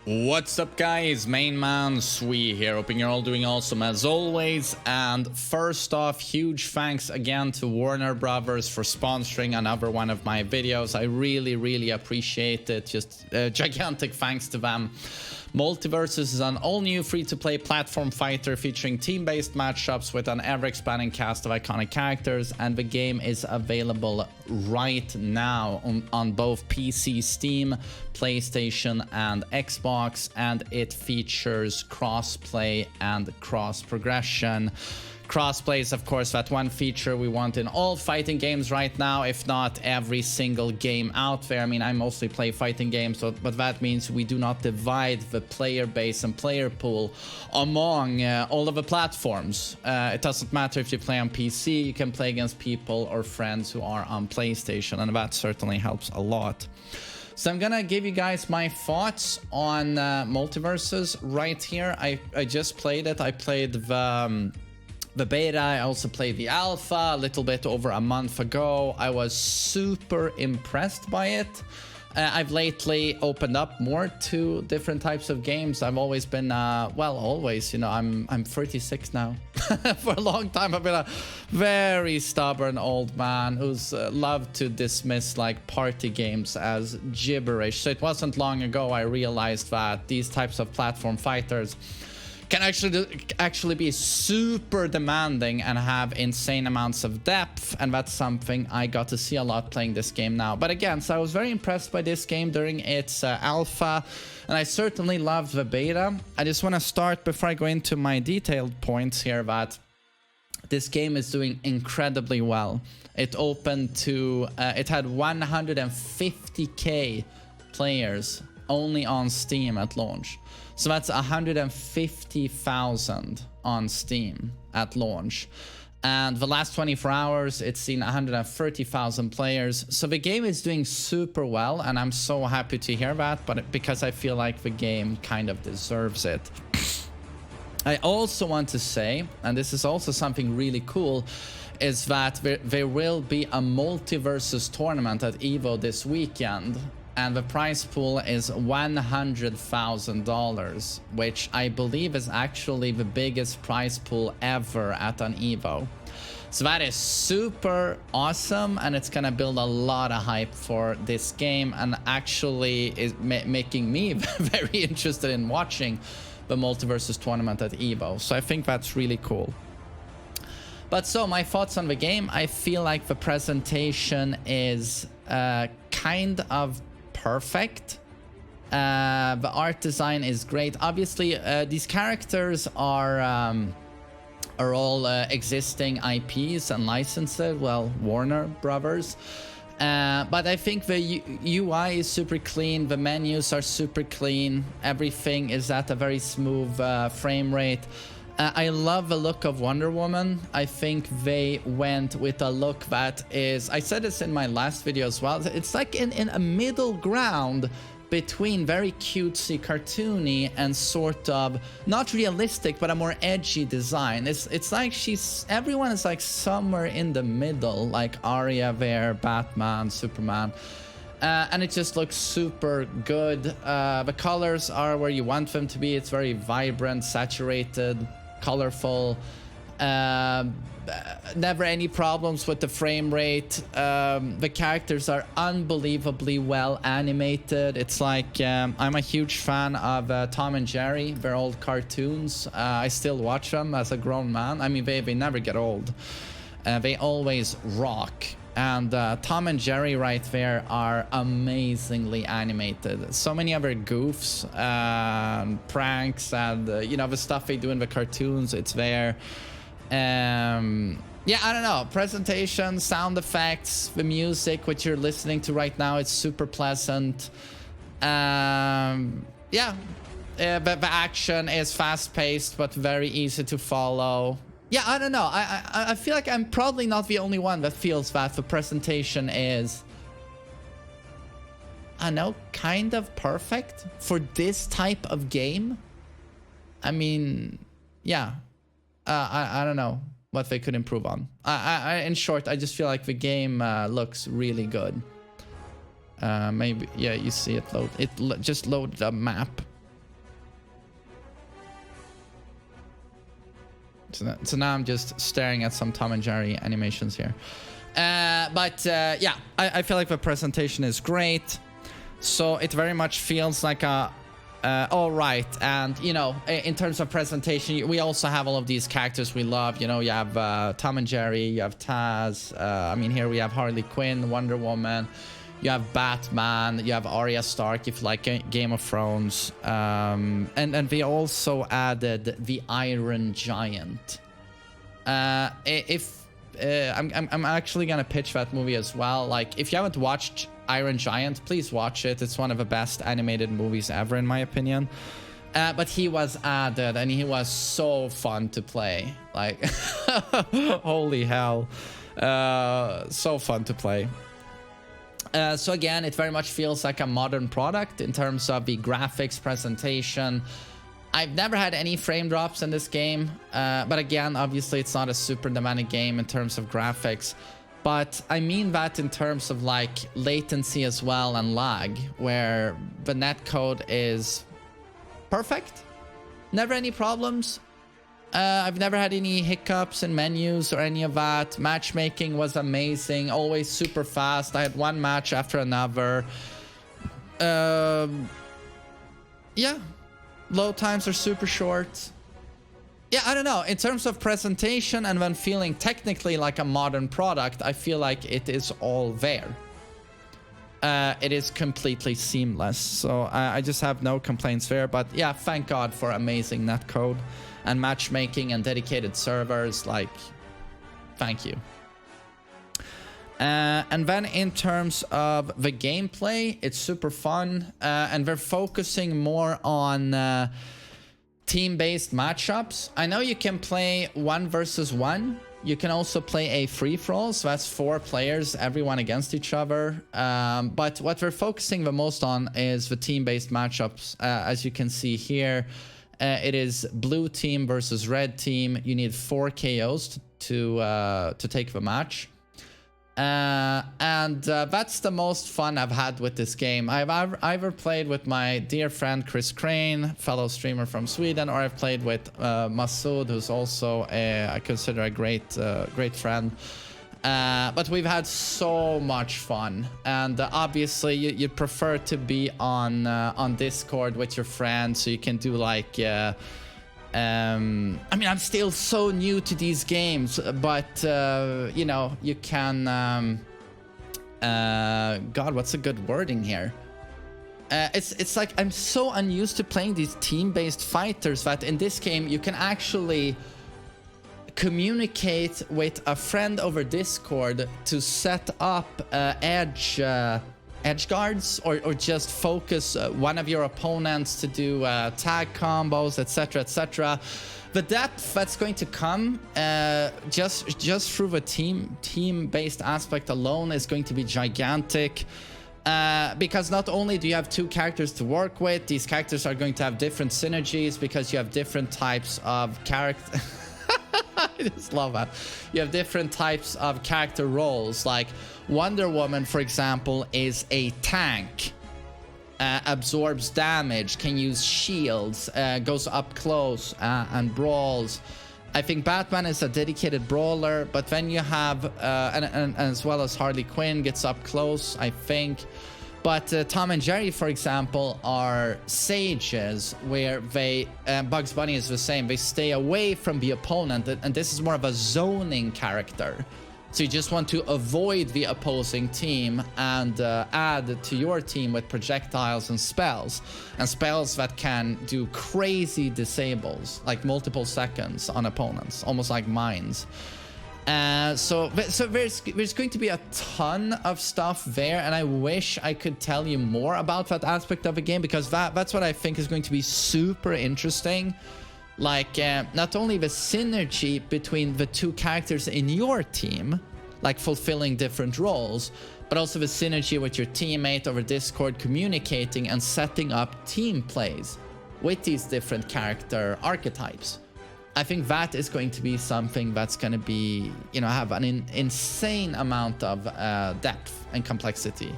What's up guys, MainManSWE here, hoping you're all doing awesome as always. And first off, huge thanks again to Warner Brothers for sponsoring another one of my videos. I really appreciate it, just gigantic thanks to them. MultiVersus is an all-new free-to-play platform fighter featuring team-based matchups with an ever-expanding cast of iconic characters, and the game is available right now on both PC, Steam, PlayStation, and Xbox, and it features cross-play and cross-progression. Crossplay is, of course, that one feature we want in all fighting games right now, if not every single game out there. I mean, I mostly play fighting games, but that means we do not divide the player base and player pool among all of the platforms. It doesn't matter if you play on PC, you can play against people or friends who are on PlayStation, and that certainly helps a lot. So I'm gonna give you guys my thoughts on MultiVersus right here. I just played it. I played the beta, I also played the alpha a little bit over a month ago. I was super impressed by it. I've lately opened up more to different types of games. I've always been, well, always, you know, I'm 36 now. For a long time, I've been a very stubborn old man who's loved to dismiss like party games as gibberish. So it wasn't long ago I realized that these types of platform fighters can actually be super demanding and have insane amounts of depth, and that's something I got to see a lot playing this game now. But again, so I was very impressed by this game during its alpha, and I certainly loved the beta. I just want to start, before I go into my detailed points here, that this game is doing incredibly well. It opened to, it had 150k players only on Steam at launch. So that's 150,000 on Steam at launch. And the last 24 hours, it's seen 130,000 players. So the game is doing super well, and I'm so happy to hear that, but because I feel like the game kind of deserves it. I also want to say, and this is also something really cool, is that there will be a MultiVersus tournament at EVO this weekend. And the prize pool is $100,000, which I believe is actually the biggest prize pool ever at an EVO. So that is super awesome, and it's gonna build a lot of hype for this game, and actually is making me very interested in watching the MultiVersus tournament at EVO. So I think that's really cool. But so my thoughts on the game, I feel like the presentation is kind of perfect. The art design is great. Obviously, these characters are all existing IPs and licensed, well, Warner Brothers. But I think the UI is super clean, the menus are super clean, everything is at a very smooth frame rate. I love the look of Wonder Woman. I think they went with a look that is, I said this in my last video as well, it's like in a middle ground between very cutesy, cartoony, and sort of not realistic, but a more edgy design. It's like everyone is like somewhere in the middle, like Arya there, Batman, Superman. And it just looks super good. The colors are where you want them to be. It's very vibrant, saturated, colorful. Never any problems with the frame rate. The characters are unbelievably well animated. It's like, I'm a huge fan of Tom and Jerry, their old cartoons. I still watch them as a grown man. I mean, they never get old. They always rock. And Tom and Jerry right there are amazingly animated. So many other goofs, pranks, and you know, the stuff they do in the cartoons, it's there. Yeah, I don't know, presentation, sound effects, the music, what you're listening to right now, it's super pleasant. Yeah, the action is fast-paced but very easy to follow. Yeah, I don't know. I feel like I'm probably not the only one that feels that the presentation is, I know, kind of perfect for this type of game. I mean, yeah. I don't know what they could improve on. In short, I just feel like the game looks really good. Maybe, yeah, you see it load. It just loaded a map. So now I'm just staring at some Tom and Jerry animations here. Yeah, I feel like the presentation is great. So it very much feels like a all right. And you know, in terms of presentation, we also have all of these characters we love. You know, you have Tom and Jerry, you have Taz. I mean, here we have Harley Quinn, Wonder Woman. You have Batman, you have Arya Stark if you like Game of Thrones. And we also added the Iron Giant. I'm actually gonna pitch that movie as well. Like, if you haven't watched Iron Giant, please watch it. It's one of the best animated movies ever, in my opinion. But he was added, and he was so fun to play. Like, holy hell. So fun to play. So again, it very much feels like a modern product in terms of the graphics, presentation. I've never had any frame drops in this game, but again, obviously it's not a super demanding game in terms of graphics. But I mean that in terms of like latency as well and lag, where the netcode is perfect. Never any problems. I've never had any hiccups in menus or any of that. Matchmaking was amazing, always super fast. I had one match after another. Yeah, load times are super short. Yeah, I don't know. In terms of presentation and when feeling technically like a modern product, I feel like it is all there. It is completely seamless. So I just have no complaints there. But yeah, thank God for amazing netcode and matchmaking and dedicated servers. Like, thank you. And then in terms of the gameplay, it's super fun. And we're focusing more on team-based matchups. I know you can play 1 versus 1. You can also play a free-for-all, so that's 4 players, everyone against each other. But what we're focusing the most on is the team-based matchups. As you can see here, it is blue team versus red team. You need 4 KOs to take the match. That's the most fun I've had with this game. I've either played with my dear friend Chris Crane, fellow streamer from Sweden, or I've played with Masood, who's also I consider a great friend. But we've had so much fun, and obviously you prefer to be on Discord with your friends, so you can do like I mean, I'm still so new to these games, but you know, you can God, what's a good wording here? It's like I'm so unused to playing these team-based fighters that in this game you can actually communicate with a friend over Discord to set up edge guards, or just focus one of your opponents to do tag combos, etc, etc. The depth that's going to come just through the team-based aspect alone is going to be gigantic. Because not only do you have 2 characters to work with, these characters are going to have different synergies because you have different types of character. I just love that. You have different types of character roles. Like Wonder Woman, for example, is a tank. Absorbs damage, can use shields, goes up close and brawls. I think Batman is a dedicated brawler, but then you have, and as well as Harley Quinn gets up close, I think. But Tom and Jerry, for example, are sages, where they, Bugs Bunny is the same, they stay away from the opponent, and this is more of a zoning character. So you just want to avoid the opposing team and add to your team with projectiles and spells that can do crazy disables, like multiple seconds on opponents, almost like mines. So there's going to be a ton of stuff there, and I wish I could tell you more about that aspect of the game, because that's what I think is going to be super interesting. Like, not only the synergy between the 2 characters in your team, like fulfilling different roles, but also the synergy with your teammate over Discord, communicating and setting up team plays with these different character archetypes. I think that is going to be something that's going to be, you know, have an insane amount of depth and complexity,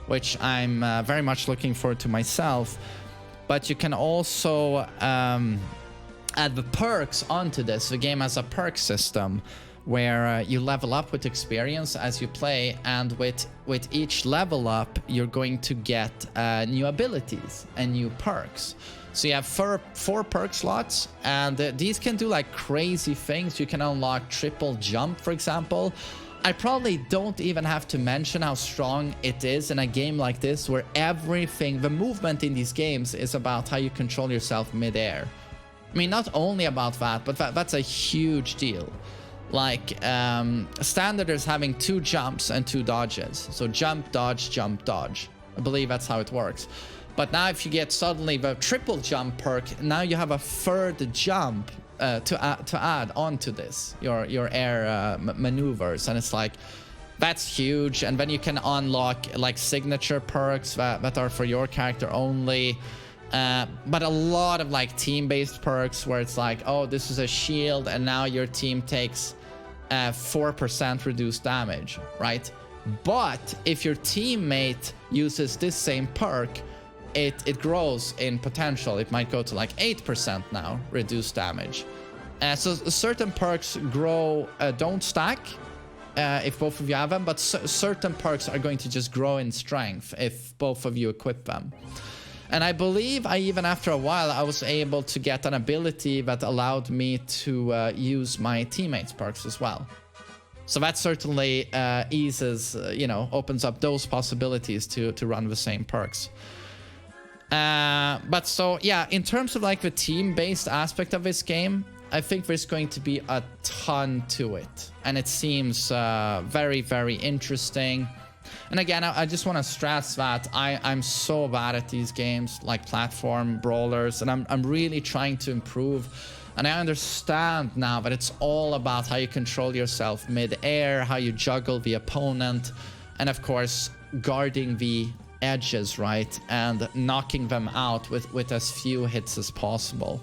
which I'm very much looking forward to myself. But you can also add the perks onto this. The game has a perk system where you level up with experience as you play, and with each level up you're going to get new abilities and new perks. So you have four perk slots, and these can do like crazy things. You can unlock triple jump, for example. I probably don't even have to mention how strong it is in a game like this, where everything, the movement in these games is about how you control yourself mid-air. I mean, not only about that, but that's a huge deal. Like, standard is having 2 jumps and 2 dodges. So jump, dodge. I believe that's how it works. But now if you get suddenly the triple jump perk, now you have a third jump to add onto this, your air maneuvers. And it's like, that's huge. And then you can unlock like signature perks that are for your character only. But a lot of like team-based perks where it's like, oh, this is a shield and now your team takes 4% reduced damage, right? But if your teammate uses this same perk, it grows in potential. It might go to like 8% now, reduced damage. So certain perks grow, don't stack if both of you have them, but certain perks are going to just grow in strength if both of you equip them. And I believe even after a while, I was able to get an ability that allowed me to use my teammates' perks as well. So that certainly eases, opens up those possibilities to run the same perks. But so, yeah, in terms of like the team-based aspect of this game, I think there's going to be a ton to it. And it seems very, very interesting. And again, I just want to stress that I'm so bad at these games, like platform brawlers, and I'm really trying to improve. And I understand now that it's all about how you control yourself mid-air, how you juggle the opponent, and of course, guarding the edges, right? And knocking them out with as few hits as possible.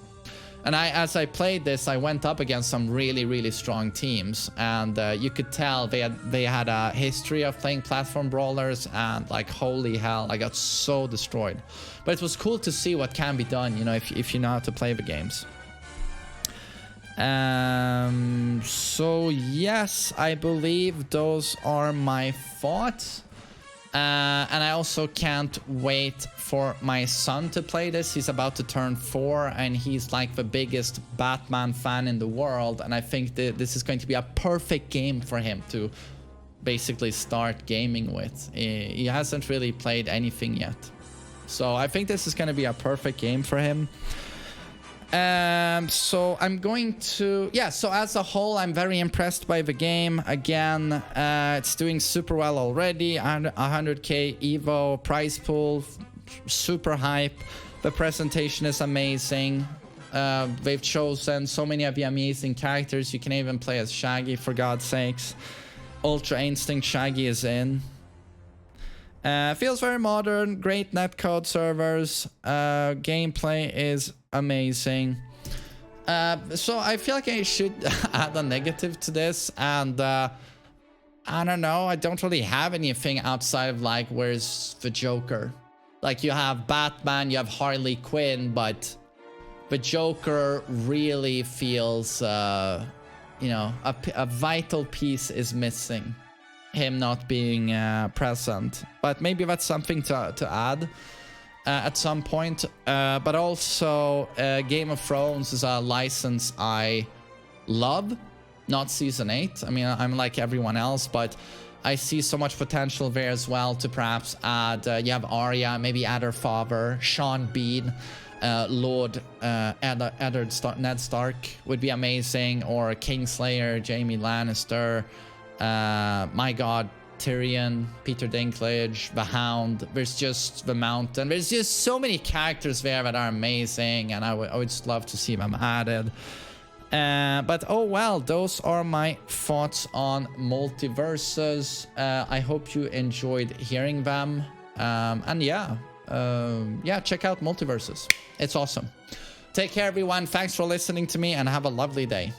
And as I played this, I went up against some really, really strong teams, and you could tell they had a history of playing platform brawlers, and like, holy hell, I got so destroyed. But it was cool to see what can be done, if you know how to play the games. So yes, I believe those are my thoughts. And I also can't wait for my son to play this. He's about to turn 4, and he's like the biggest Batman fan in the world. And I think that this is going to be a perfect game for him to basically start gaming with. He hasn't really played anything yet. So I think this is going to be a perfect game for him. So I'm going to, so as a whole, I'm very impressed by the game. Again, it's doing super well already. 100k Evo prize pool, super hype. The presentation is amazing. They've chosen so many of the amazing characters. You can even play as Shaggy, for God's sakes. Ultra Instinct Shaggy is in. Feels very modern, great netcode servers. Gameplay is amazing. So I feel like I should add a negative to this, and I don't know, I don't really have anything outside of like, where's the Joker? Like, you have Batman, you have Harley Quinn, but the Joker really feels, a vital piece is missing. Him not being present. But maybe that's something to add at some point. But also, Game of Thrones is a license I love. Not Season 8. I mean, I'm like everyone else, but I see so much potential there as well to perhaps add, you have Arya, maybe add her father, Sean Bean, Lord Ned Stark would be amazing, or Kingslayer, Jaime Lannister, my god, Tyrion, Peter Dinklage, the Hound, there's just the Mountain, there's just so many characters there that are amazing, and I would just love to see them added. But oh well, those are my thoughts on MultiVersus. I hope you enjoyed hearing them, and yeah, check out MultiVersus. It's awesome. Take care, everyone. Thanks for listening to me, and have a lovely day.